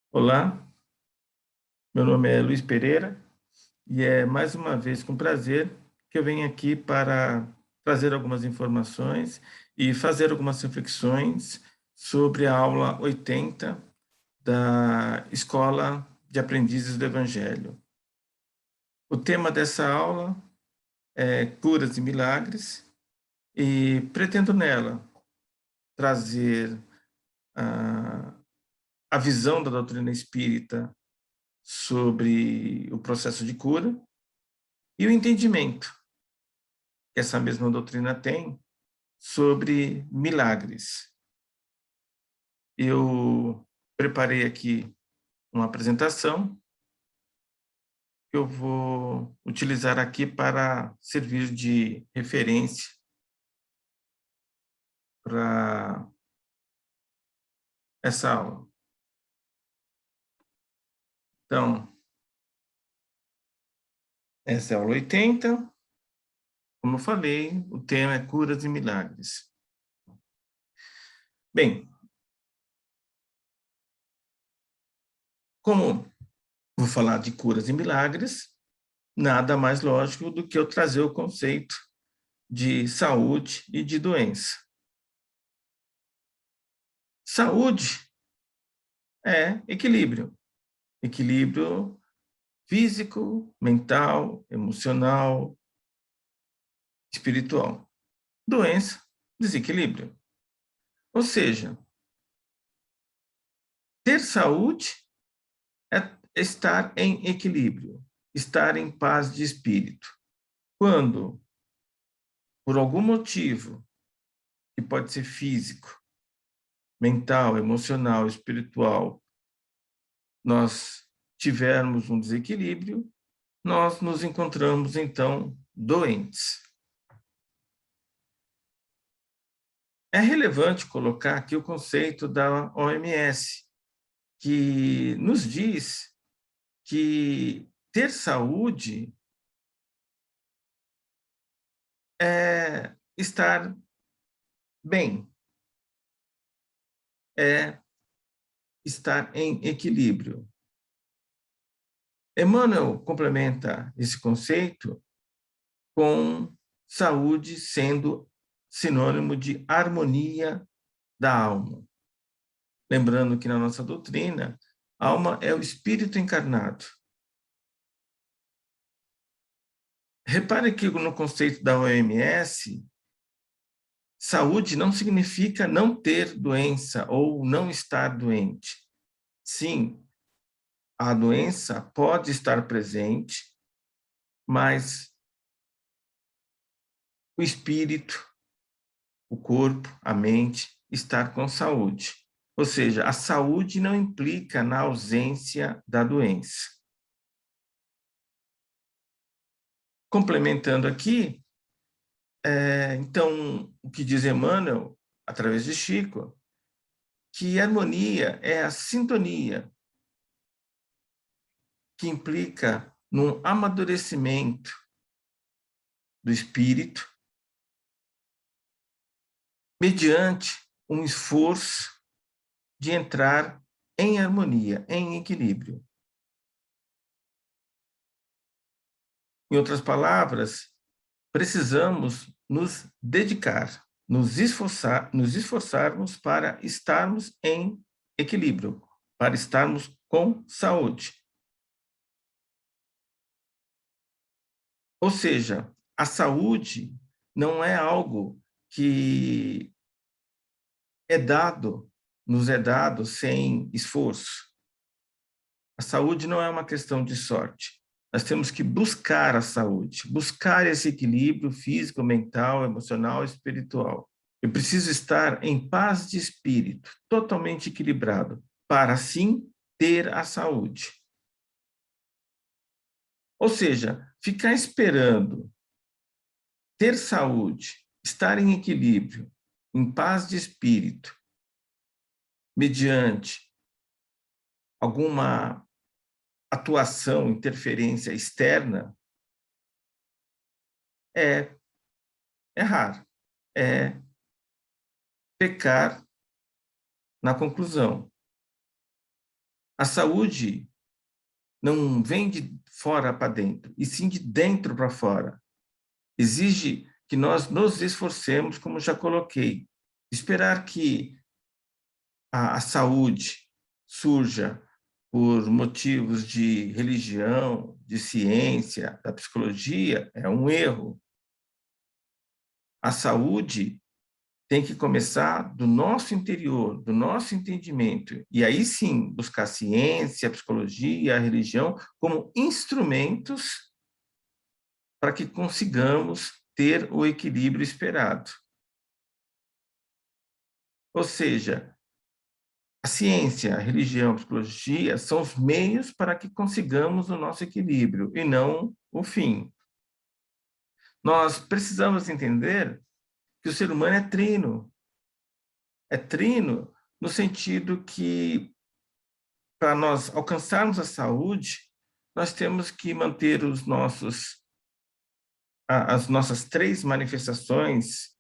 Olá, meu nome é Luiz Pereira e é mais uma vez com prazer que eu venho aqui para trazer algumas informações e fazer algumas reflexões sobre a aula 80 da Escola de Aprendizes do Evangelho. O tema dessa aula é Curas e Milagres e pretendo nela trazer a, a visão da doutrina espírita sobre o processo de cura e o entendimento que essa mesma doutrina tem sobre milagres. Eu preparei aqui uma apresentação que eu vou utilizar aqui para servir de referência para essa aula. Então, essa é a aula 80. Como eu falei, o tema é curas e milagres. Bem, como vou falar de curas e milagres, nada mais lógico do que eu trazer o conceito de saúde e de doença. Saúde é equilíbrio. Equilíbrio físico, mental, emocional, espiritual. Doença, desequilíbrio. Ou seja, ter saúde é estar em equilíbrio, estar em paz de espírito. Quando, por algum motivo, que pode ser físico, mental, emocional, espiritual, nós tivermos um desequilíbrio, nós nos encontramos, então, doentes. É relevante colocar aqui o conceito da OMS, que nos diz que ter saúde é estar bem, é estar em equilíbrio. Emmanuel complementa esse conceito com saúde sendo sinônimo de harmonia da alma. Lembrando que na nossa doutrina, alma é o espírito encarnado. Repare que no conceito da OMS, saúde não significa não ter doença ou não estar doente. Sim, a doença pode estar presente, mas o espírito, o corpo, a mente, estar com saúde. Ou seja, a saúde não implica na ausência da doença. Complementando aqui, então, o que diz Emmanuel, através de Chico, que harmonia é a sintonia que implica num amadurecimento do espírito mediante um esforço de entrar em harmonia, em equilíbrio. Em outras palavras, precisamos nos dedicar, nos esforçarmos para estarmos em equilíbrio, para estarmos com saúde. Ou seja, a saúde não é algo que é dado, nos é dado sem esforço. A saúde não é uma questão de sorte. Nós temos que buscar a saúde, buscar esse equilíbrio físico, mental, emocional e espiritual. Eu preciso estar em paz de espírito, totalmente equilibrado, para assim ter a saúde. Ou seja, ficar esperando ter saúde, estar em equilíbrio, em paz de espírito, mediante alguma atuação, interferência externa, é errar, é pecar na conclusão. A saúde não vem de fora para dentro, e sim de dentro para fora. Exige que nós nos esforcemos, como já coloquei. Esperar que a saúde surja por motivos de religião, de ciência, da psicologia, é um erro. A saúde tem que começar do nosso interior, do nosso entendimento. E aí sim, buscar a ciência, a psicologia, a religião como instrumentos para que consigamos ter o equilíbrio esperado. Ou seja, a ciência, a religião, a psicologia são os meios para que consigamos o nosso equilíbrio e não o fim. Nós precisamos entender que o ser humano é trino. É trino no sentido que, para nós alcançarmos a saúde, nós temos que manter as nossas 3 manifestações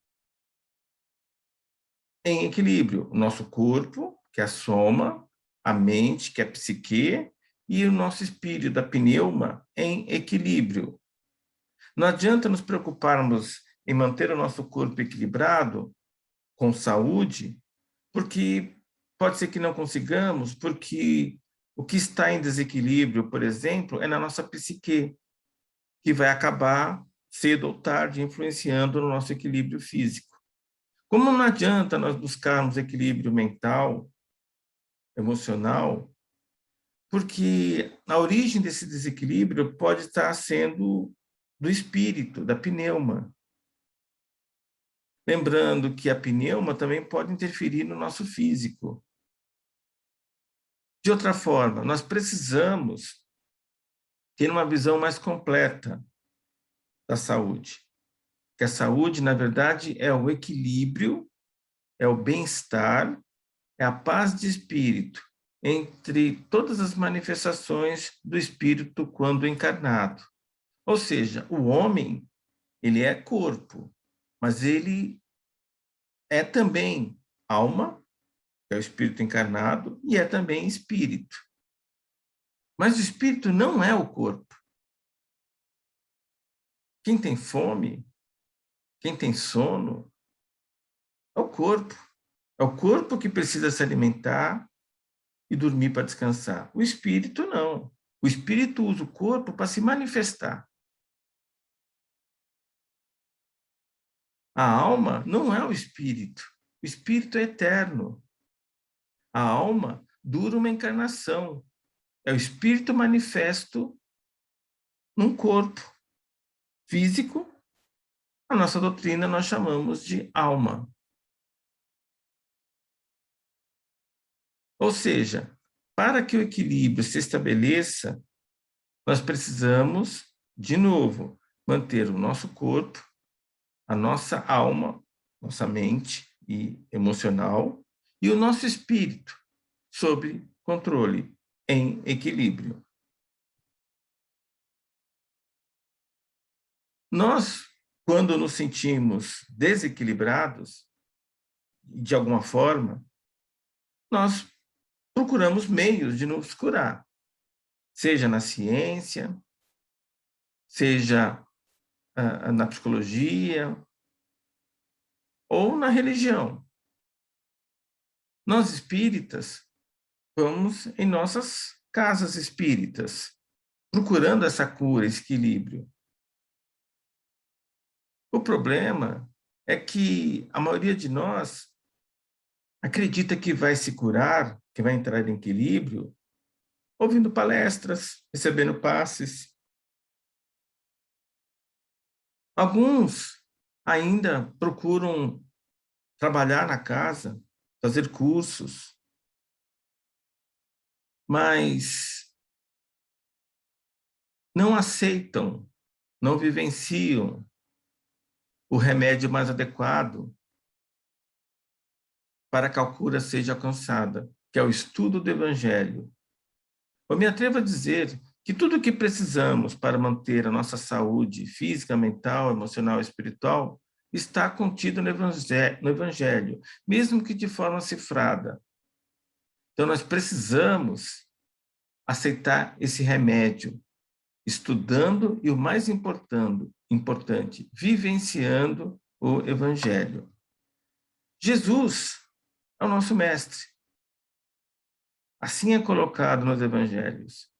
em equilíbrio. O nosso corpo, que é a soma, a mente, que é a psique, e o nosso espírito, a pneuma, em equilíbrio. Não adianta nos preocuparmos em manter o nosso corpo equilibrado, com saúde, porque pode ser que não consigamos, porque o que está em desequilíbrio, por exemplo, é na nossa psique, que vai acabar cedo ou tarde influenciando no nosso equilíbrio físico. Como não adianta nós buscarmos equilíbrio mental, emocional, porque a origem desse desequilíbrio pode estar sendo do espírito, da pneuma. Lembrando que a pneuma também pode interferir no nosso físico. De outra forma, nós precisamos ter uma visão mais completa da saúde. Que a saúde, na verdade, é o equilíbrio, é o bem-estar, é a paz de espírito entre todas as manifestações do espírito quando encarnado. Ou seja, o homem, ele é corpo, mas ele é também alma, que é o espírito encarnado, e é também espírito. Mas o espírito não é o corpo. Quem tem fome, quem tem sono, é o corpo. É o corpo que precisa se alimentar e dormir para descansar. O espírito não. O espírito usa o corpo para se manifestar. A alma não é o espírito. O espírito é eterno. A alma dura uma encarnação. É o espírito manifesto num corpo físico. A nossa doutrina nós chamamos de alma. Ou seja, para que o equilíbrio se estabeleça, nós precisamos, de novo, manter o nosso corpo, a nossa alma, nossa mente e emocional, e o nosso espírito sob controle, em equilíbrio. Nós, quando nos sentimos desequilibrados, de alguma forma, nós procuramos meios de nos curar, seja na ciência, seja na psicologia ou na religião. Nós espíritas vamos em nossas casas espíritas, procurando essa cura, esse equilíbrio. O problema é que a maioria de nós acredita que vai se curar, que vai entrar em equilíbrio, ouvindo palestras, recebendo passes. Alguns ainda procuram trabalhar na casa, fazer cursos, mas não aceitam, não vivenciam o remédio mais adequado para que a cura seja alcançada, que é o estudo do Evangelho. Eu me atrevo a dizer que tudo o que precisamos para manter a nossa saúde física, mental, emocional e espiritual está contido no Evangelho, mesmo que de forma cifrada. Então, nós precisamos aceitar esse remédio, estudando e o mais importante, vivenciando o Evangelho. Jesus é o nosso mestre. Assim é colocado nos Evangelhos.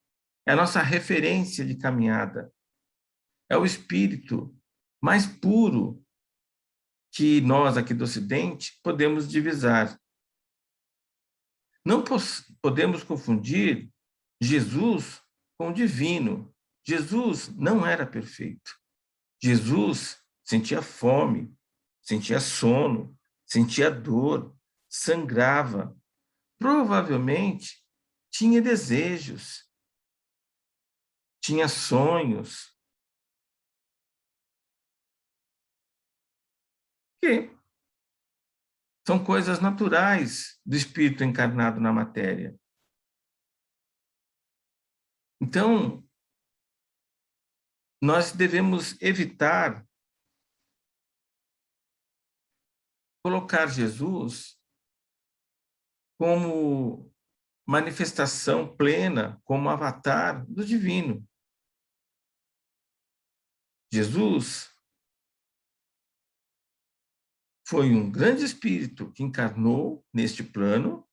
É a nossa referência de caminhada. É o Espírito mais puro que nós aqui do Ocidente podemos divisar. Não podemos confundir Jesus com o divino. Jesus não era perfeito. Jesus sentia fome, sentia sono, sentia dor, sangrava. Provavelmente tinha desejos, tinha sonhos, que são coisas naturais do espírito encarnado na matéria. Então, nós devemos evitar colocar Jesus como manifestação plena, como avatar do divino. Jesus foi um grande espírito que encarnou neste plano,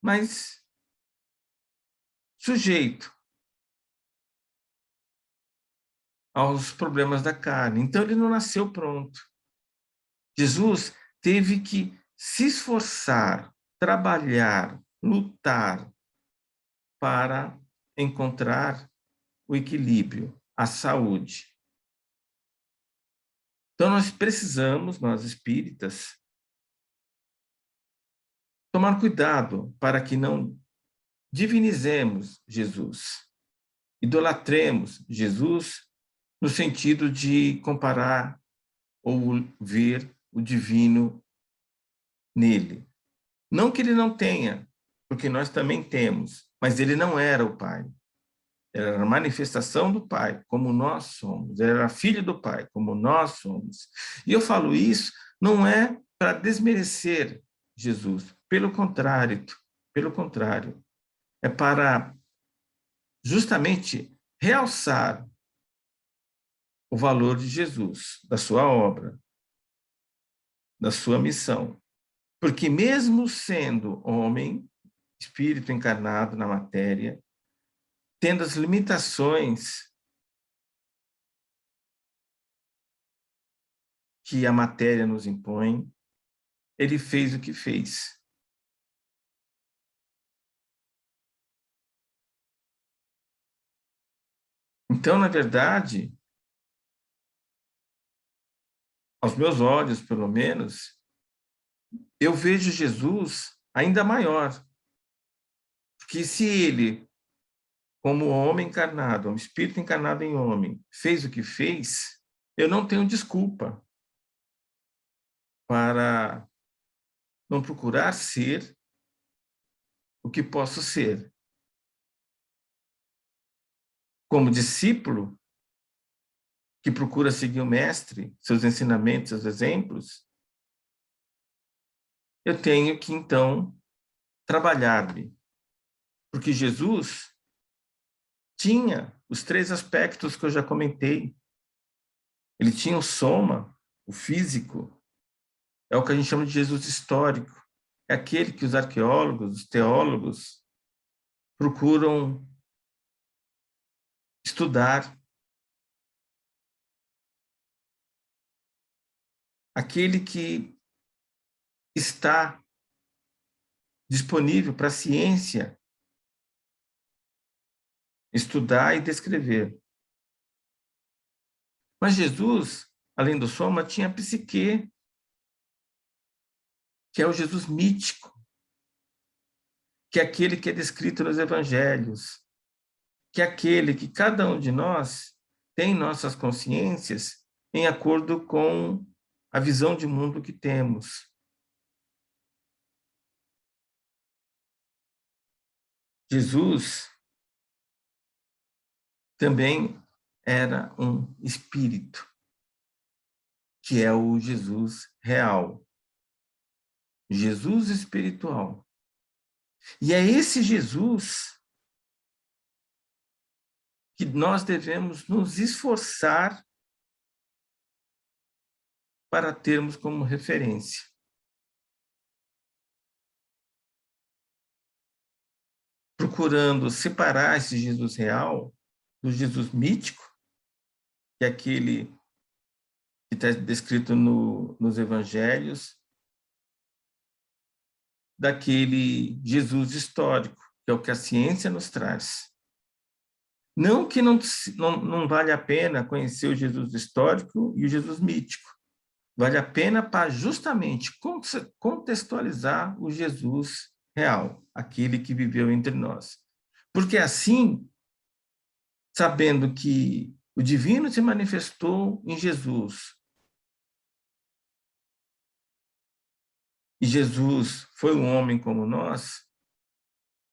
mas sujeito aos problemas da carne. Então, ele não nasceu pronto. Jesus teve que se esforçar, trabalhar, lutar para encontrar o equilíbrio, a saúde. Então, nós precisamos, nós espíritas, tomar cuidado para que não divinizemos Jesus, idolatremos Jesus no sentido de comparar ou ver o divino nele. Não que ele não tenha, porque nós também temos, mas ele não era o Pai. Ele era a manifestação do Pai, como nós somos. Ele era filho do Pai, como nós somos. E eu falo isso não é para desmerecer Jesus, pelo contrário, é para justamente realçar o valor de Jesus, da sua obra, da sua missão. Porque mesmo sendo homem, espírito encarnado na matéria, tendo as limitações que a matéria nos impõe, ele fez o que fez. Então, na verdade, aos meus olhos, pelo menos, eu vejo Jesus ainda maior. Porque se ele, como homem encarnado, um espírito encarnado em homem, fez o que fez, eu não tenho desculpa para não procurar ser o que posso ser. Como discípulo que procura seguir o mestre, seus ensinamentos, seus exemplos, eu tenho que, então, trabalhar-me. Porque Jesus tinha os três aspectos que eu já comentei. Ele tinha o soma, o físico, é o que a gente chama de Jesus histórico. É aquele que os arqueólogos, os teólogos procuram estudar. Aquele que está disponível para a ciência estudar e descrever. Mas Jesus, além do soma, tinha a psique, que é o Jesus mítico, que é aquele que é descrito nos evangelhos, que é aquele que cada um de nós tem nossas consciências em acordo com a visão de mundo que temos. Jesus também era um espírito, que é o Jesus real, Jesus espiritual. E é esse Jesus que nós devemos nos esforçar para termos como referência. Procurando separar esse Jesus real do Jesus mítico, que é aquele que está descrito nos evangelhos, daquele Jesus histórico, que é o que a ciência nos traz. Não que não vale a pena conhecer o Jesus histórico e o Jesus mítico. Vale a pena para justamente contextualizar o Jesus real, aquele que viveu entre nós. Porque assim, sabendo que o divino se manifestou em Jesus, e Jesus foi um homem como nós,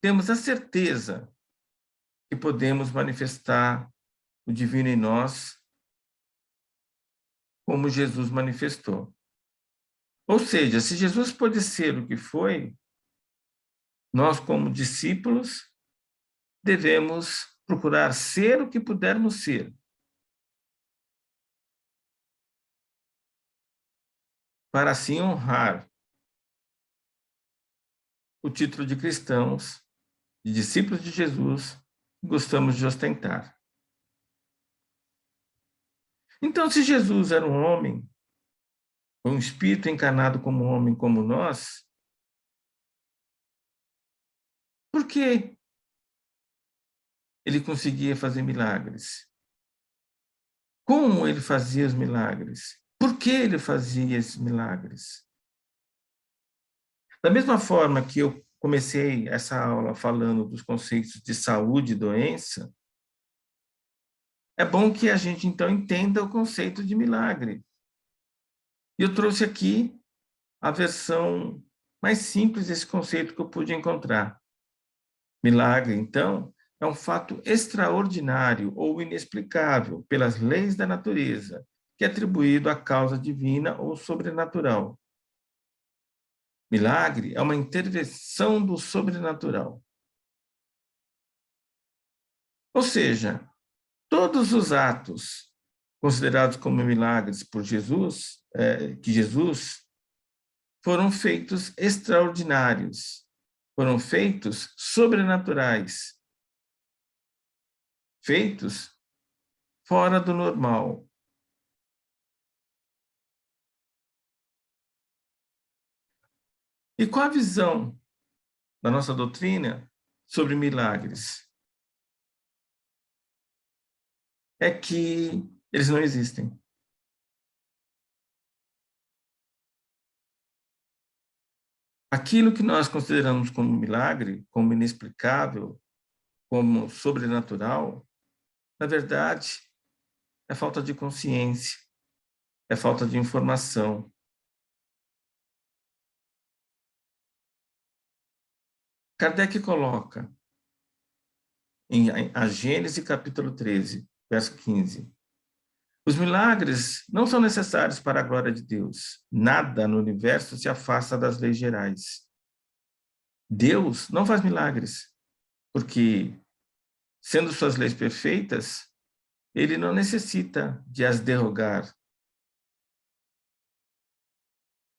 temos a certeza que podemos manifestar o divino em nós como Jesus manifestou. Ou seja, se Jesus pôde ser o que foi, nós, como discípulos, devemos procurar ser o que pudermos ser, para assim honrar o título de cristãos, de discípulos de Jesus, que gostamos de ostentar. Então, se Jesus era um homem, um espírito encarnado como homem como nós, por que ele conseguia fazer milagres? Como ele fazia os milagres? Por que ele fazia esses milagres? Da mesma forma que eu comecei essa aula falando dos conceitos de saúde e doença, é bom que a gente, então, entenda o conceito de milagre. E eu trouxe aqui a versão mais simples desse conceito que eu pude encontrar. Milagre, então, é um fato extraordinário ou inexplicável pelas leis da natureza, que é atribuído à causa divina ou sobrenatural. Milagre é uma intervenção do sobrenatural. Ou seja, todos os atos considerados como milagres por Jesus, que Jesus, foram feitos extraordinários, foram feitos sobrenaturais, feitos fora do normal. E qual a visão da nossa doutrina sobre milagres? É que eles não existem. Aquilo que nós consideramos como milagre, como inexplicável, como sobrenatural, na verdade, é falta de consciência, é falta de informação. Kardec coloca em a Gênese capítulo 13, verso 15. Os milagres não são necessários para a glória de Deus. Nada no universo se afasta das leis gerais. Deus não faz milagres, porque, sendo suas leis perfeitas, ele não necessita de as derrogar,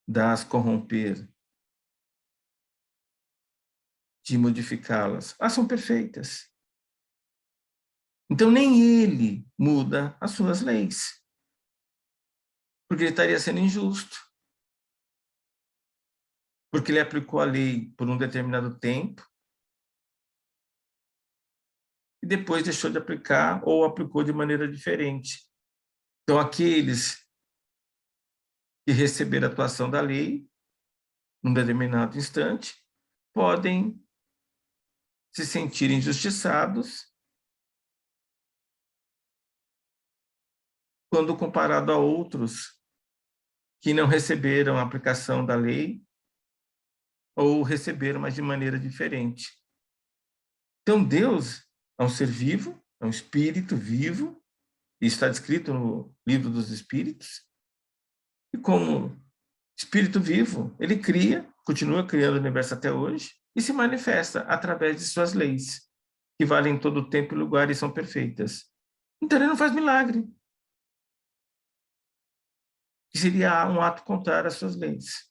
de as corromper, de modificá-las. Elas são perfeitas. Então, nem ele muda as suas leis, porque ele estaria sendo injusto. Porque ele aplicou a lei por um determinado tempo e depois deixou de aplicar ou aplicou de maneira diferente. Então, aqueles que receberam a atuação da lei, num determinado instante, podem se sentir injustiçados quando comparado a outros que não receberam a aplicação da lei ou receberam, mas de maneira diferente. Então, Deus é um ser vivo, é um espírito vivo, e está descrito no Livro dos Espíritos, e como espírito vivo, ele cria, continua criando o universo até hoje, e se manifesta através de suas leis. que valem em todo tempo e lugar e são perfeitas. Então ele não faz milagre. Que seria um ato contrário às suas leis.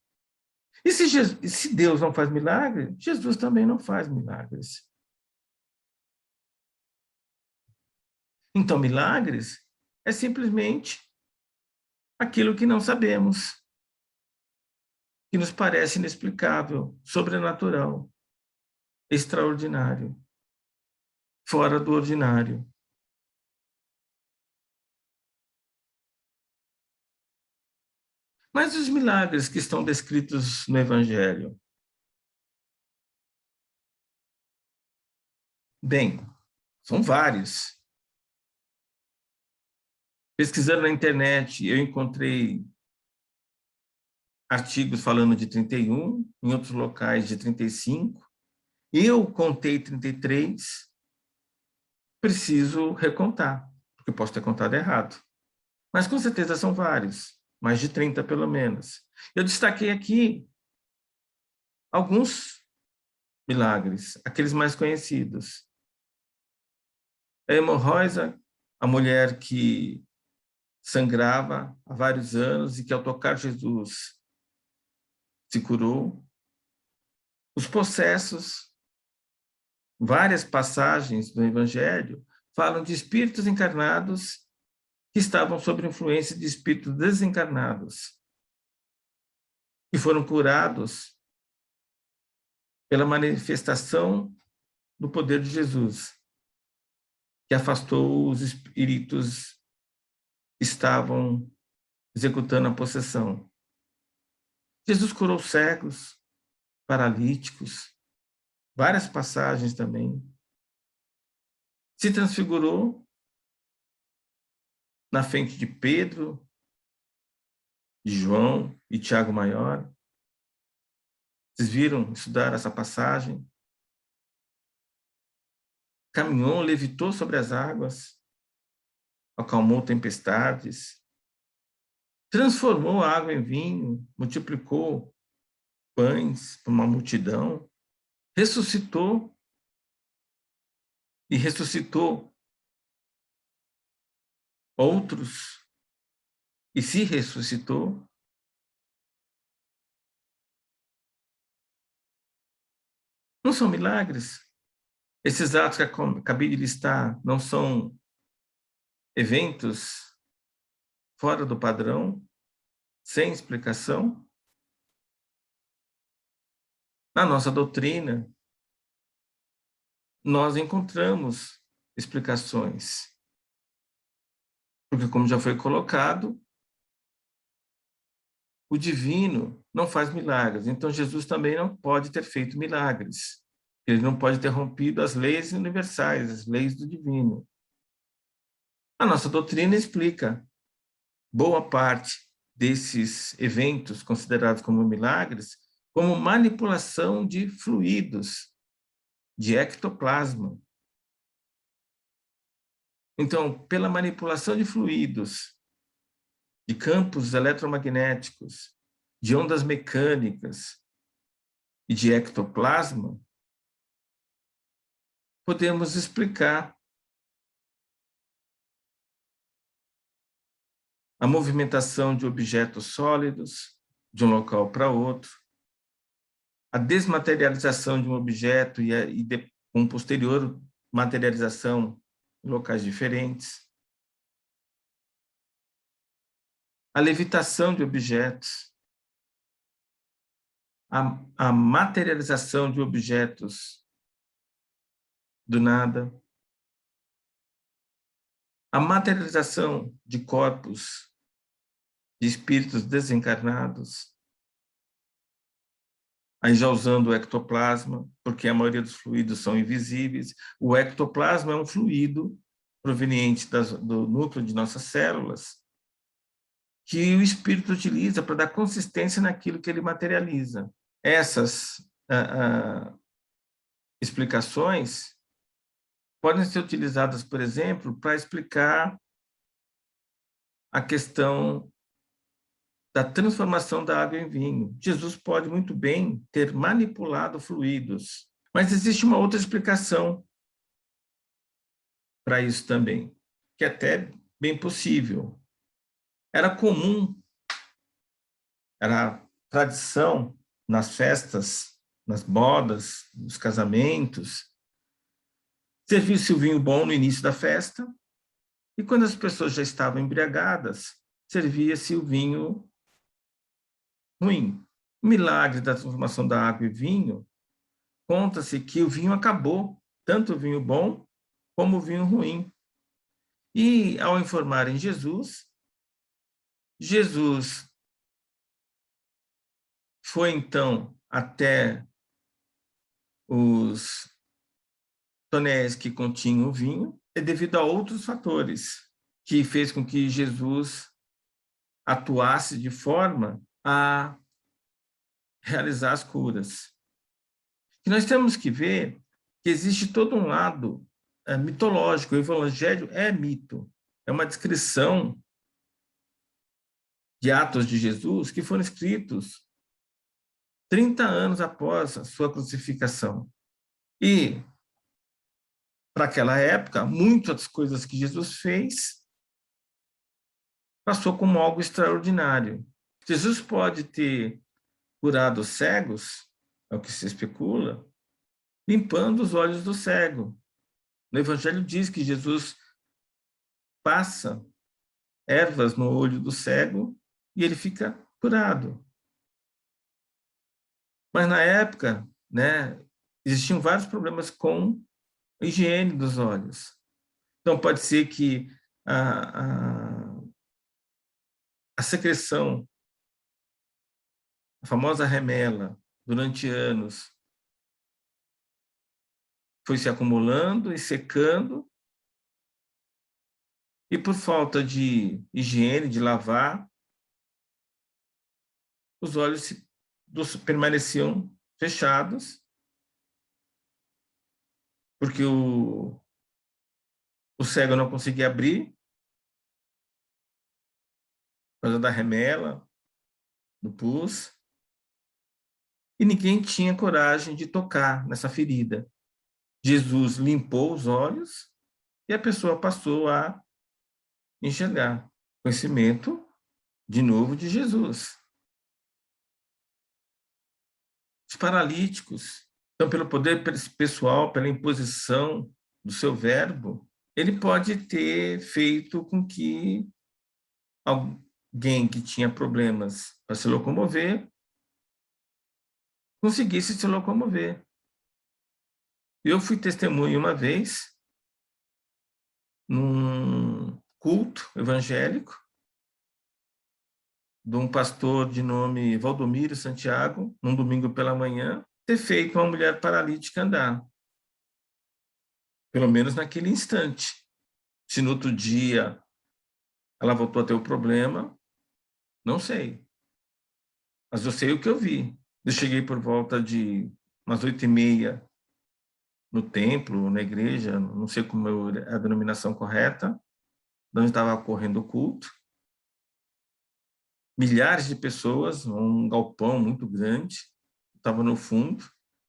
E se Deus não faz milagre, Jesus também não faz milagres. Então, milagres é simplesmente aquilo que não sabemos, que nos parece inexplicável, sobrenatural, extraordinário, fora do ordinário. Mas os milagres que estão descritos no Evangelho? Bem, são vários. Pesquisando na internet, eu encontrei artigos falando de 31, em outros locais de 35. Eu contei 33, preciso recontar, porque eu posso ter contado errado. Mas com certeza são vários, mais de 30 pelo menos. Eu destaquei aqui alguns milagres, aqueles mais conhecidos. A hemorroida, a mulher que sangrava há vários anos e que ao tocar Jesus se curou. Os possessos, várias passagens do Evangelho falam de espíritos encarnados que estavam sob influência de espíritos desencarnados e foram curados pela manifestação do poder de Jesus, que afastou os espíritos que estavam executando a possessão. Jesus curou cegos, paralíticos, várias passagens também. Se transfigurou na frente de Pedro, de João e Tiago Maior. Vocês viram, estudar essa passagem? Caminhou, levitou sobre as águas, acalmou tempestades, transformou a água em vinho, multiplicou pães para uma multidão, ressuscitou e ressuscitou outros e se ressuscitou. Não são milagres? Esses atos que acabei de listar não são eventos fora do padrão, sem explicação? Na nossa doutrina, nós encontramos explicações. Porque, como já foi colocado, o divino não faz milagres. Então, Jesus também não pode ter feito milagres. Ele não pode ter rompido as leis universais, as leis do divino. A nossa doutrina explica boa parte desses eventos considerados como milagres como manipulação de fluidos, de ectoplasma. Então, pela manipulação de fluidos, de campos eletromagnéticos, de ondas mecânicas e de ectoplasma, podemos explicar a movimentação de objetos sólidos de um local para outro, a desmaterialização de um objeto com posterior materialização em locais diferentes, a levitação de objetos, a materialização de objetos do nada, a materialização de corpos de espíritos desencarnados, aí já usando o ectoplasma, porque a maioria dos fluidos são invisíveis. O ectoplasma é um fluido proveniente do núcleo de nossas células, que o espírito utiliza para dar consistência naquilo que ele materializa. Essas explicações podem ser utilizadas, por exemplo, para explicar a questão da transformação da água em vinho. Jesus pode muito bem ter manipulado fluidos, mas existe uma outra explicação para isso também, que é até bem possível. Era comum, era tradição nas festas, nas bodas, nos casamentos, servir-se o vinho bom no início da festa, e quando as pessoas já estavam embriagadas, servia-se o vinho ruim. O milagre da transformação da água em vinho, conta-se que o vinho acabou, tanto o vinho bom como o vinho ruim. E, ao informarem Jesus, Jesus foi, então, até os tonéis que continham o vinho, é devido a outros fatores que fez com que Jesus atuasse de forma a realizar as curas. E nós temos que ver que existe todo um lado mitológico. O Evangelho é mito, é uma descrição de atos de Jesus que foram escritos 30 anos após a sua crucificação. E, para aquela época, muitas coisas que Jesus fez passou como algo extraordinário. Jesus pode ter curado os cegos, é o que se especula, limpando os olhos do cego. No Evangelho diz que Jesus passa ervas no olho do cego e ele fica curado. Mas na época, né, existiam vários problemas com a higiene dos olhos. Então pode ser que a secreção, a famosa remela, durante anos, foi se acumulando e secando, e por falta de higiene, de lavar, os olhos permaneciam fechados, porque o cego não conseguia abrir, por causa da remela, do pus, e ninguém tinha coragem de tocar nessa ferida. Jesus limpou os olhos e a pessoa passou a enxergar. Conhecimento, de novo, de Jesus. Os paralíticos, então, pelo poder pessoal, pela imposição do seu verbo, ele pode ter feito com que alguém que tinha problemas para se locomover conseguisse se locomover. Eu fui testemunha uma vez num culto evangélico de um pastor de nome Valdomiro Santiago, num domingo pela manhã, ter feito uma mulher paralítica andar. Pelo menos naquele instante. Se no outro dia ela voltou a ter o problema, não sei. Mas eu sei o que eu vi. Eu cheguei por volta de umas 8h30 no templo, na igreja, não sei como é a denominação correta, onde estava ocorrendo o culto. Milhares de pessoas, um galpão muito grande, estava no fundo.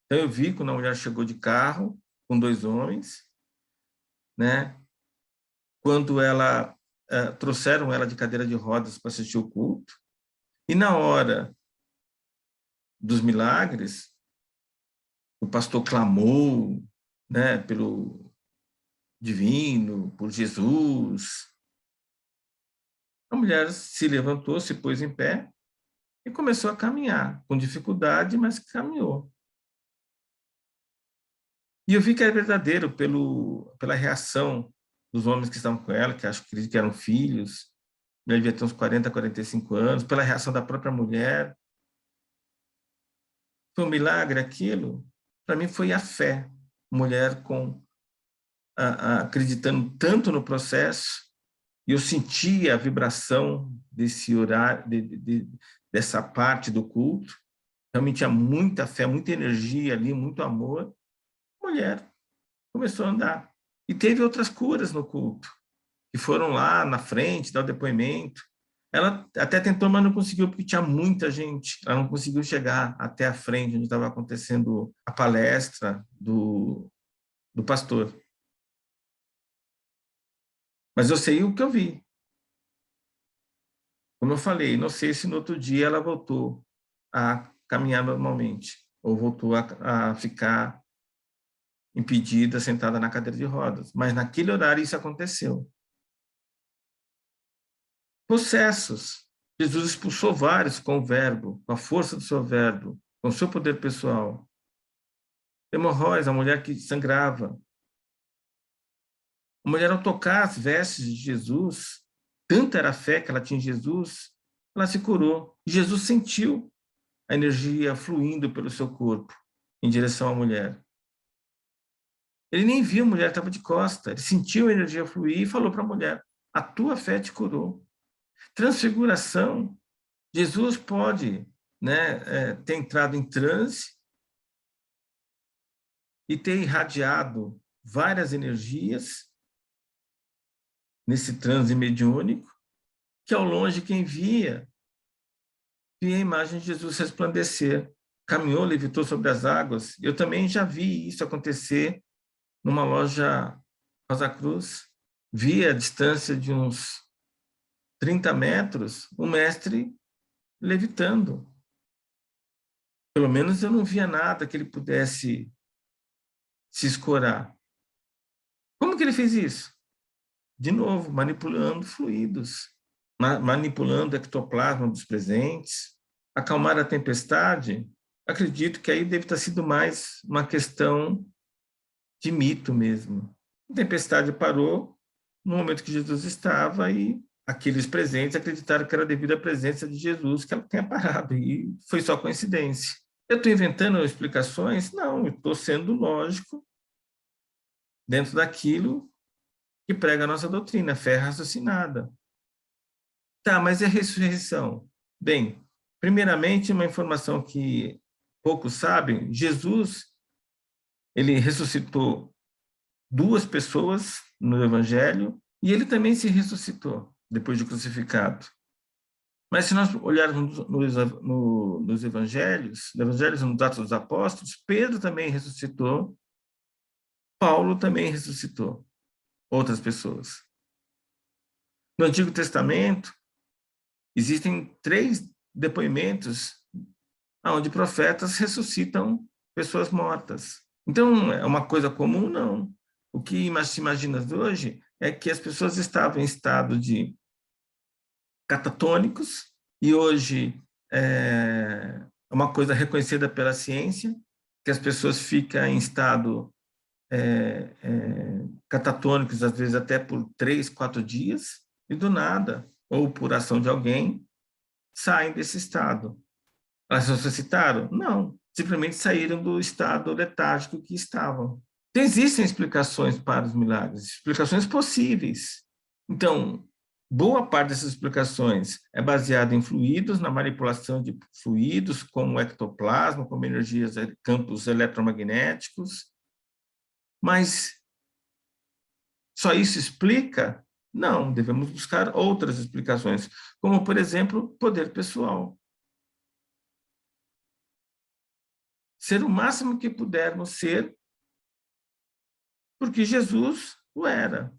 Então eu vi quando a mulher chegou de carro com 2 homens, né? Quando ela trouxeram ela de cadeira de rodas para assistir o culto, e na hora dos milagres, o pastor clamou, né, pelo divino, por Jesus. A mulher se levantou, se pôs em pé e começou a caminhar, com dificuldade, mas caminhou. E eu vi que era verdadeiro pela reação dos homens que estavam com ela, que acho que eram filhos, ela devia ter uns 40, 45 anos, pela reação da própria mulher. Foi um milagre aquilo? Para mim foi a fé. Mulher acreditando tanto no processo, e eu sentia a vibração desse horário, dessa parte do culto. Realmente tinha muita fé, muita energia ali, muito amor. A mulher começou a andar. E teve outras curas no culto, que foram lá na frente, dar o depoimento. Ela até tentou, mas não conseguiu, porque tinha muita gente. Ela não conseguiu chegar até a frente, onde estava acontecendo a palestra do pastor. Mas eu sei o que eu vi. Como eu falei, não sei se no outro dia ela voltou a caminhar normalmente, ou voltou a ficar impedida, sentada na cadeira de rodas. Mas naquele horário isso aconteceu. Processos. Jesus expulsou vários com o verbo, com a força do seu verbo, com o seu poder pessoal. Hemorróides, a mulher que sangrava. A mulher, ao tocar as vestes de Jesus, tanta era a fé que ela tinha em Jesus, ela se curou. Jesus sentiu a energia fluindo pelo seu corpo em direção à mulher. Ele nem viu, a mulher estava de costa. Ele sentiu a energia fluir e falou para a mulher: a tua fé te curou. Transfiguração. Jesus pode, né, ter entrado em transe e ter irradiado várias energias nesse transe mediúnico, que ao longe quem via a imagem de Jesus resplandecer. Caminhou, levitou sobre as águas. Eu também já vi isso acontecer numa loja Rosa Cruz. Vi a distância de uns 30 metros, o mestre levitando. Pelo menos eu não via nada que ele pudesse se escorar. Como que ele fez isso? De novo, manipulando fluidos, manipulando o ectoplasma dos presentes. Acalmar a tempestade, acredito que aí deve ter sido mais uma questão de mito mesmo. A tempestade parou no momento que Jesus estava e aqueles presentes acreditaram que era devido à presença de Jesus que ela tenha parado, e foi só coincidência. Eu estou inventando explicações? Não, eu estou sendo lógico dentro daquilo que prega a nossa doutrina, fé raciocinada. Tá, mas e a ressurreição? Bem, primeiramente, uma informação que poucos sabem, Jesus, ele ressuscitou duas pessoas no Evangelho e ele também se ressuscitou depois de crucificado. Mas se nós olharmos nos Evangelhos, nos Atos dos Apóstolos, Pedro também ressuscitou, Paulo também ressuscitou outras pessoas. No Antigo Testamento, existem 3 depoimentos onde profetas ressuscitam pessoas mortas. Então, é uma coisa comum? Não. O que se imagina hoje é que as pessoas estavam em estado de catatônicos, e hoje é uma coisa reconhecida pela ciência, que as pessoas ficam em estado catatônicos, às vezes até por 3, 4 dias, e do nada, ou por ação de alguém, saem desse estado. Elas ressuscitaram? Não. Simplesmente saíram do estado letárgico que estavam. Então, existem explicações para os milagres, explicações possíveis. Então, boa parte dessas explicações é baseada em fluidos, na manipulação de fluidos, como o ectoplasma, como energias, campos eletromagnéticos. Mas só isso explica? Não, devemos buscar outras explicações, como, por exemplo, poder pessoal. Ser o máximo que pudermos ser, porque Jesus o era.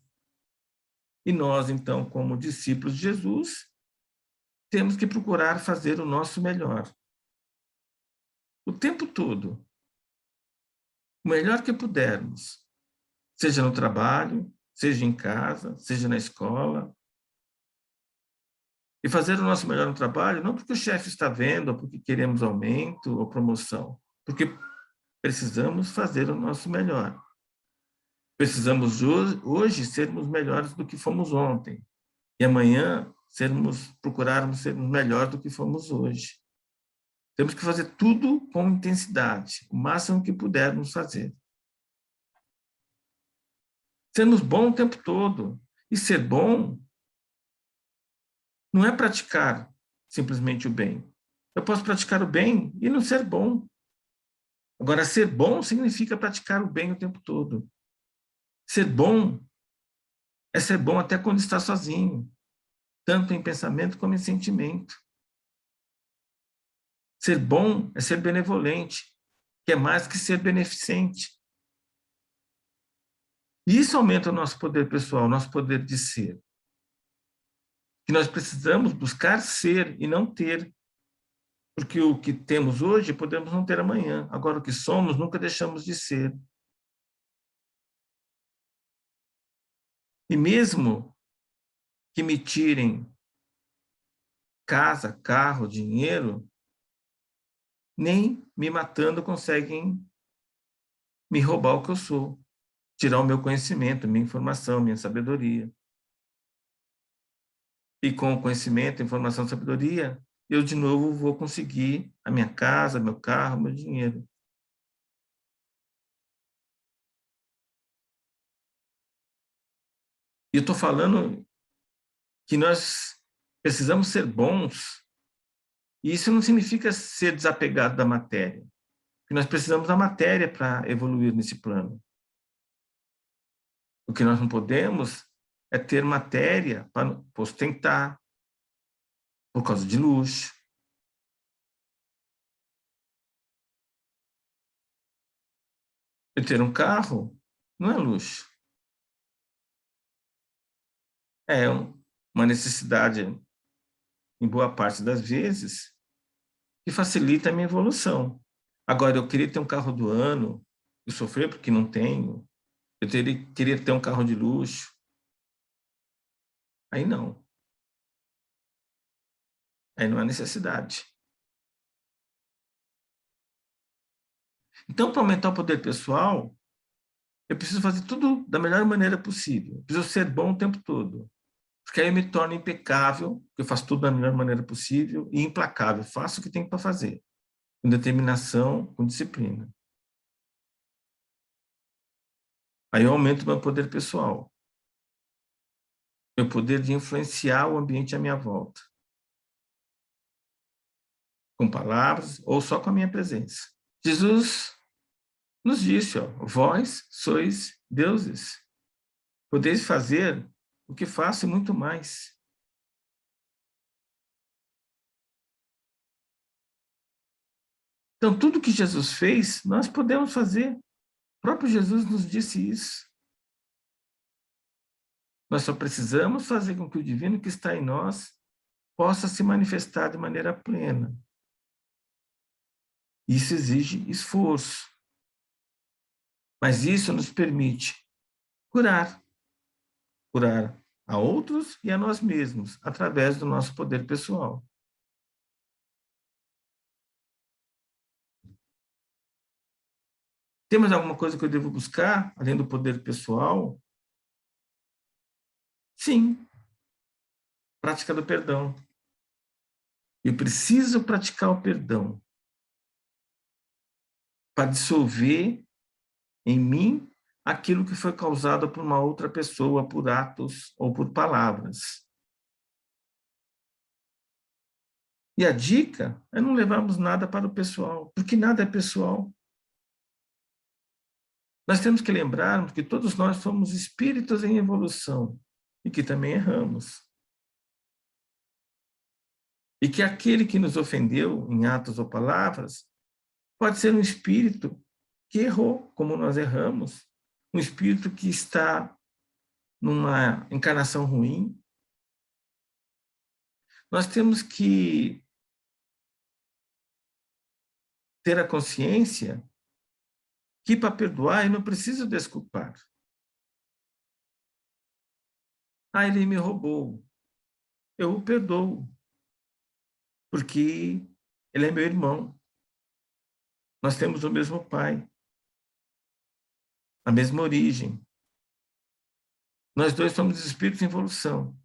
E nós, então, como discípulos de Jesus, temos que procurar fazer o nosso melhor. O tempo todo. O melhor que pudermos. Seja no trabalho, seja em casa, seja na escola. E fazer o nosso melhor no trabalho, não porque o chefe está vendo, ou porque queremos aumento ou promoção. Porque precisamos fazer o nosso melhor. Precisamos hoje sermos melhores do que fomos ontem. E amanhã procurarmos sermos melhores do que fomos hoje. Temos que fazer tudo com intensidade, o máximo que pudermos fazer. Sermos bons o tempo todo. E ser bom não é praticar simplesmente o bem. Eu posso praticar o bem e não ser bom. Agora, ser bom significa praticar o bem o tempo todo. Ser bom é ser bom até quando está sozinho, tanto em pensamento como em sentimento. Ser bom é ser benevolente, que é mais que ser beneficente. E isso aumenta o nosso poder pessoal, o nosso poder de ser. Que nós precisamos buscar ser e não ter. Porque o que temos hoje podemos não ter amanhã. Agora, o que somos, nunca deixamos de ser. E mesmo que me tirem casa, carro, dinheiro, nem me matando conseguem me roubar o que eu sou, tirar o meu conhecimento, minha informação, minha sabedoria. E com o conhecimento, informação, sabedoria, eu de novo vou conseguir a minha casa, meu carro, meu dinheiro. E eu estou falando que nós precisamos ser bons, e isso não significa ser desapegado da matéria, porque nós precisamos da matéria para evoluir nesse plano. O que nós não podemos é ter matéria para ostentar, por causa de luxo. E ter um carro não é luxo, é uma necessidade, em boa parte das vezes, que facilita a minha evolução. Agora, eu queria ter um carro do ano, eu sofrer porque não tenho, queria ter um carro de luxo, aí não, aí não há necessidade. Então, para aumentar o poder pessoal, eu preciso fazer tudo da melhor maneira possível. Eu preciso ser bom o tempo todo. Porque aí eu me torno impecável, eu faço tudo da melhor maneira possível, e implacável, faço o que tenho para fazer, com determinação, com disciplina. Aí eu aumento meu poder pessoal, meu poder de influenciar o ambiente à minha volta, com palavras ou só com a minha presença. Jesus nos disse, ó, vós sois deuses, podeis fazer o que faço e muito mais. Então, tudo que Jesus fez, nós podemos fazer. O próprio Jesus nos disse isso. Nós só precisamos fazer com que o divino que está em nós possa se manifestar de maneira plena. Isso exige esforço. Mas isso nos permite curar. Curar a outros e a nós mesmos, através do nosso poder pessoal. Tem mais alguma coisa que eu devo buscar, além do poder pessoal? Sim, prática do perdão. Eu preciso praticar o perdão para dissolver em mim aquilo que foi causado por uma outra pessoa, por atos ou por palavras. E a dica é não levarmos nada para o pessoal, porque nada é pessoal. Nós temos que lembrarmos que todos nós somos espíritos em evolução e que também erramos. E que aquele que nos ofendeu em atos ou palavras pode ser um espírito que errou, como nós erramos, um espírito que está numa encarnação ruim. Nós temos que ter a consciência que para perdoar eu não preciso desculpar. Ah, ele me roubou. Eu o perdoo, porque ele é meu irmão. Nós temos o mesmo pai, a mesma origem. Nós dois somos espíritos em evolução.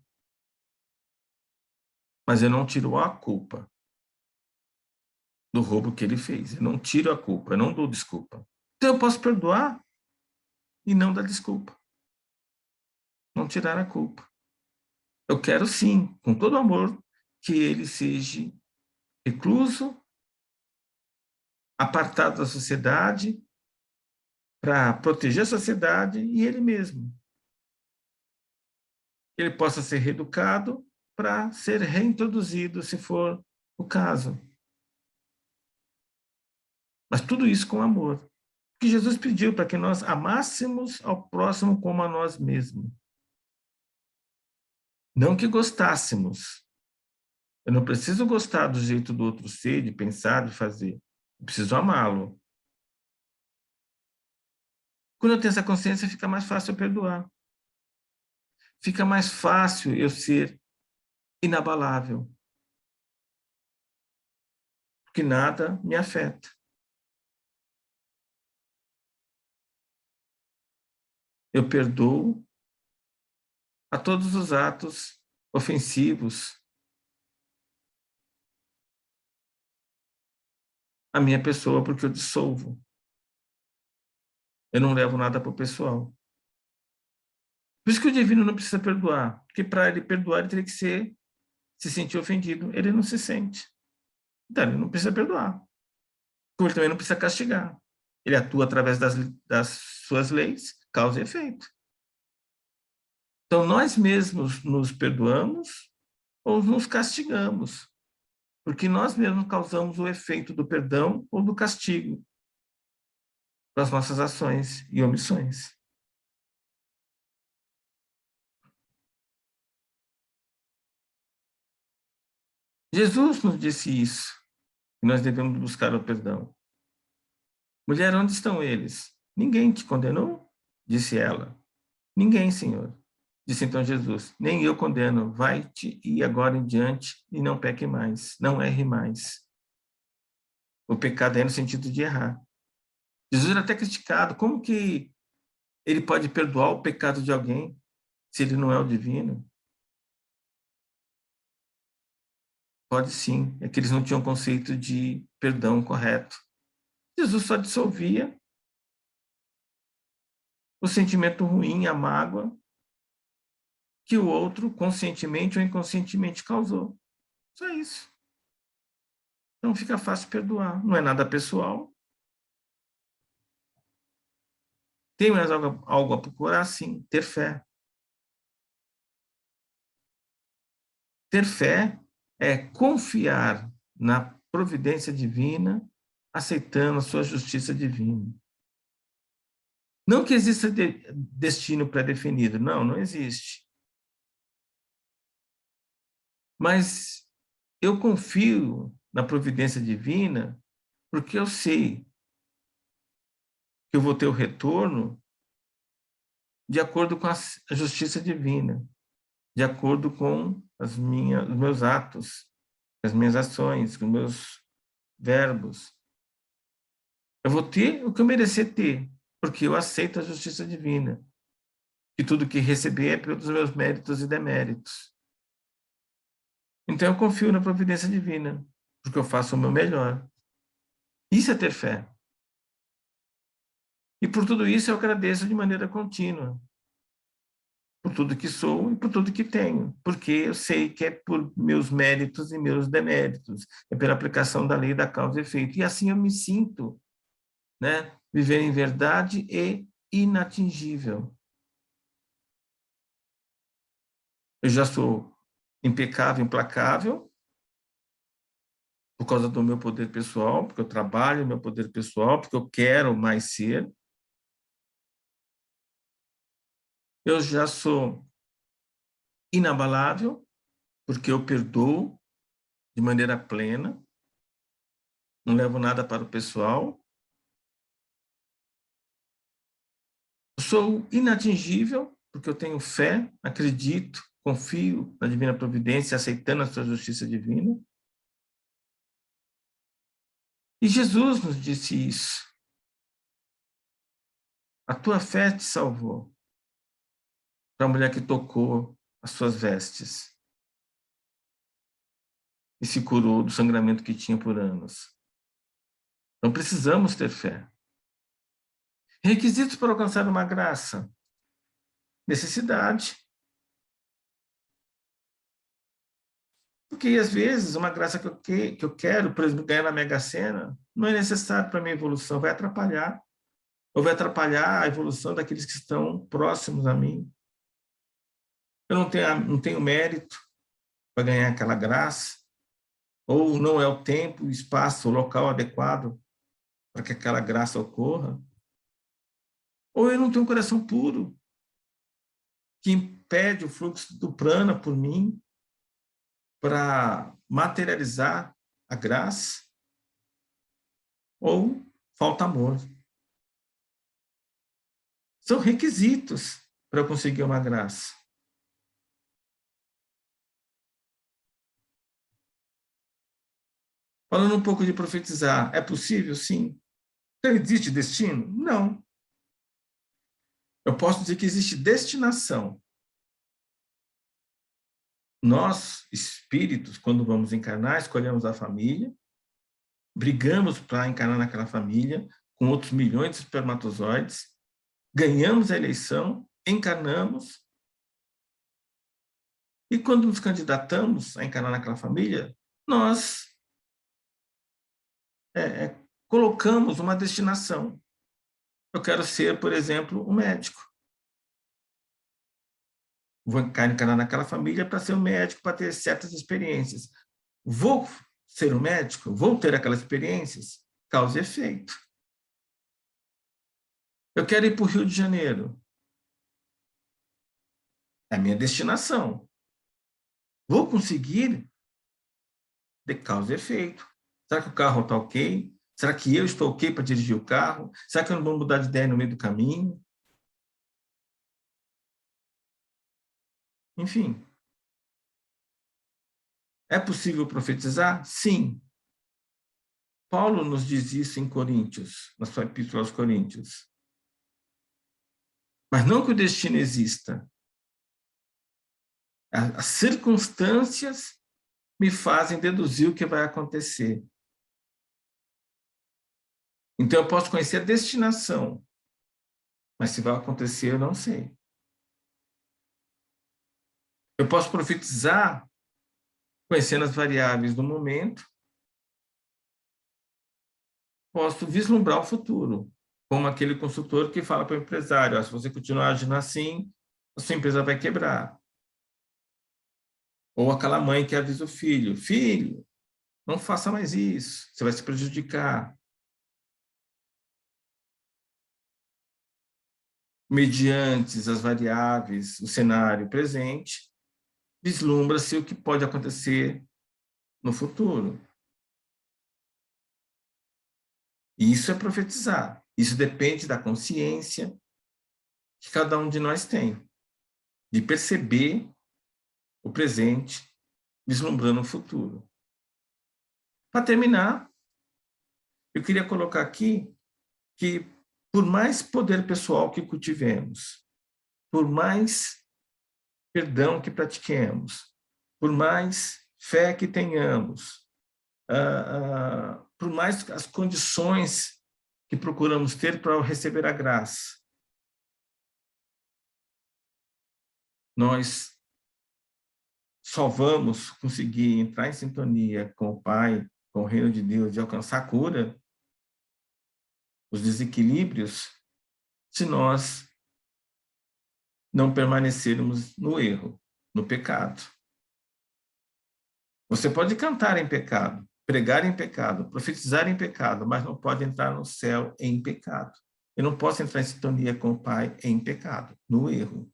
Mas eu não tiro a culpa do roubo que ele fez. Eu não tiro a culpa, eu não dou desculpa. Então eu posso perdoar e não dar desculpa. Não tirar a culpa. Eu quero sim, com todo amor, que ele seja recluso, apartado da sociedade, para proteger a sociedade e ele mesmo. Ele possa ser reeducado para ser reintroduzido, se for o caso. Mas tudo isso com amor. Que Jesus pediu para que nós amássemos ao próximo como a nós mesmos. Não que gostássemos. Eu não preciso gostar do jeito do outro ser, de pensar, de fazer. Eu preciso amá-lo. Quando eu tenho essa consciência, fica mais fácil eu perdoar. Fica mais fácil eu ser inabalável. Porque nada me afeta. Eu perdoo a todos os atos ofensivos à minha pessoa, porque eu dissolvo. Eu não levo nada para o pessoal. Por isso que o divino não precisa perdoar, porque para ele perdoar, ele teria que se sentir ofendido. Ele não se sente. Então, ele não precisa perdoar. Como ele também não precisa castigar. Ele atua através das suas leis, causa e efeito. Então, nós mesmos nos perdoamos ou nos castigamos, porque nós mesmos causamos o efeito do perdão ou do castigo das nossas ações e omissões. Jesus nos disse isso, que nós devemos buscar o perdão. Mulher, onde estão eles? Ninguém te condenou? Disse ela. Ninguém, Senhor. Disse então Jesus, nem eu condeno, vai-te e agora em diante e não peque mais, não erre mais. O pecado é no sentido de errar. Jesus era até criticado, como que ele pode perdoar o pecado de alguém se ele não é o divino? Pode sim, é que eles não tinham conceito de perdão correto. Jesus só dissolvia o sentimento ruim, a mágoa, que o outro, conscientemente ou inconscientemente, causou. Só isso. Então fica fácil perdoar. Não é nada pessoal. Tem mais algo a procurar? Sim. Ter fé. Ter fé é confiar na providência divina, aceitando a sua justiça divina. Não que exista destino pré-definido. Não, não existe. Mas eu confio na providência divina porque eu sei que eu vou ter o retorno de acordo com a justiça divina, de acordo com os meus atos, as minhas ações, com os meus verbos. Eu vou ter o que eu merecer ter, porque eu aceito a justiça divina. E tudo que receber é pelos meus méritos e deméritos. Então eu confio na providência divina, porque eu faço o meu melhor. Isso é ter fé. E por tudo isso eu agradeço de maneira contínua. Por tudo que sou e por tudo que tenho. Porque eu sei que é por meus méritos e meus deméritos. É pela aplicação da lei da causa e efeito. E assim eu me sinto, né? Viver em verdade e inatingível. Eu já sou impecável, implacável, por causa do meu poder pessoal, porque eu trabalho no meu poder pessoal, porque eu quero mais ser. Eu já sou inabalável, porque eu perdoo de maneira plena, não levo nada para o pessoal. Eu sou inatingível, porque eu tenho fé, acredito, confio na divina providência, aceitando a sua justiça divina. E Jesus nos disse isso. A tua fé te salvou. Para a mulher que tocou as suas vestes e se curou do sangramento que tinha por anos. Então precisamos ter fé. Requisitos para alcançar uma graça: necessidade. Porque às vezes uma graça que eu quero, por exemplo, ganhar na Mega Sena, não é necessário para a minha evolução, vai atrapalhar. Ou vai atrapalhar a evolução daqueles que estão próximos a mim. Eu não tenho mérito para ganhar aquela graça, ou não é o tempo, o espaço, o local adequado para que aquela graça ocorra. Ou eu não tenho um coração puro, que impede o fluxo do prana por mim para materializar a graça, ou falta amor. São requisitos para eu conseguir uma graça. Falando um pouco de profetizar, é possível? Sim. Então, existe destino? Não. Eu posso dizer que existe destinação. Nós, espíritos, quando vamos encarnar, escolhemos a família, brigamos para encarnar naquela família, com outros milhões de espermatozoides, ganhamos a eleição, encarnamos, e quando nos candidatamos a encarnar naquela família, nós colocamos uma destinação. Eu quero ser, por exemplo, um médico. Vou encarnar naquela família para ser um médico, para ter certas experiências. Vou ser um médico? Vou ter aquelas experiências? Causa e efeito. Eu quero ir para o Rio de Janeiro. É a minha destinação. Vou conseguir? De causa e efeito. Será que o carro está ok? Será que eu estou ok para dirigir o carro? Será que eu não vou mudar de ideia no meio do caminho? Enfim. É possível profetizar? Sim. Paulo nos diz isso em Coríntios, na sua epístola aos Coríntios. Mas não que o destino exista. As circunstâncias me fazem deduzir o que vai acontecer. Então, eu posso conhecer a destinação, mas se vai acontecer, eu não sei. Eu posso profetizar conhecendo as variáveis do momento, posso vislumbrar o futuro, como aquele consultor que fala para o empresário, se você continuar agindo assim, a sua empresa vai quebrar. Ou aquela mãe que avisa o filho, filho, não faça mais isso, você vai se prejudicar. Mediante as variáveis, o cenário presente, vislumbra-se o que pode acontecer no futuro. E isso é profetizar. Isso depende da consciência que cada um de nós tem, de perceber o presente, vislumbrando o futuro. Para terminar, eu queria colocar aqui que, por mais poder pessoal que cultivemos, por mais perdão que pratiquemos, por mais fé que tenhamos, por mais as condições que procuramos ter para receber a graça, nós só vamos conseguir entrar em sintonia com o Pai, com o reino de Deus e alcançar a cura, os desequilíbrios, se nós não permanecermos no erro, no pecado. Você pode cantar em pecado, pregar em pecado, profetizar em pecado, mas não pode entrar no céu em pecado. Eu não posso entrar em sintonia com o Pai em pecado, no erro.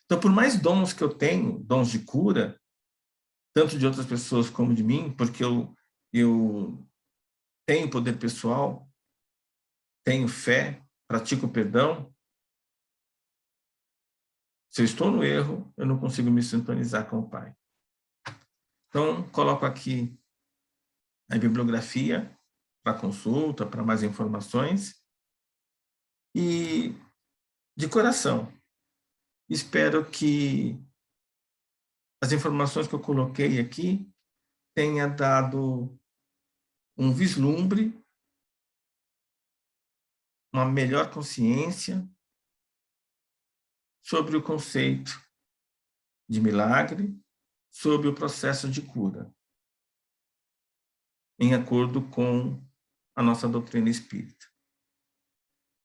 Então, por mais dons que eu tenho, dons de cura, tanto de outras pessoas como de mim, porque eu tenho poder pessoal, tenho fé, pratico perdão, se eu estou no erro, eu não consigo me sintonizar com o Pai. Então, coloco aqui a bibliografia para consulta, para mais informações. E, de coração, espero que as informações que eu coloquei aqui tenha dado um vislumbre, uma melhor consciência sobre o conceito de milagre, sobre o processo de cura, em acordo com a nossa doutrina espírita.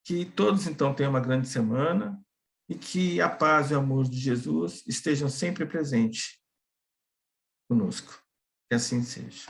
Que todos, então, tenham uma grande semana e que a paz e o amor de Jesus estejam sempre presentes conosco. Que assim seja.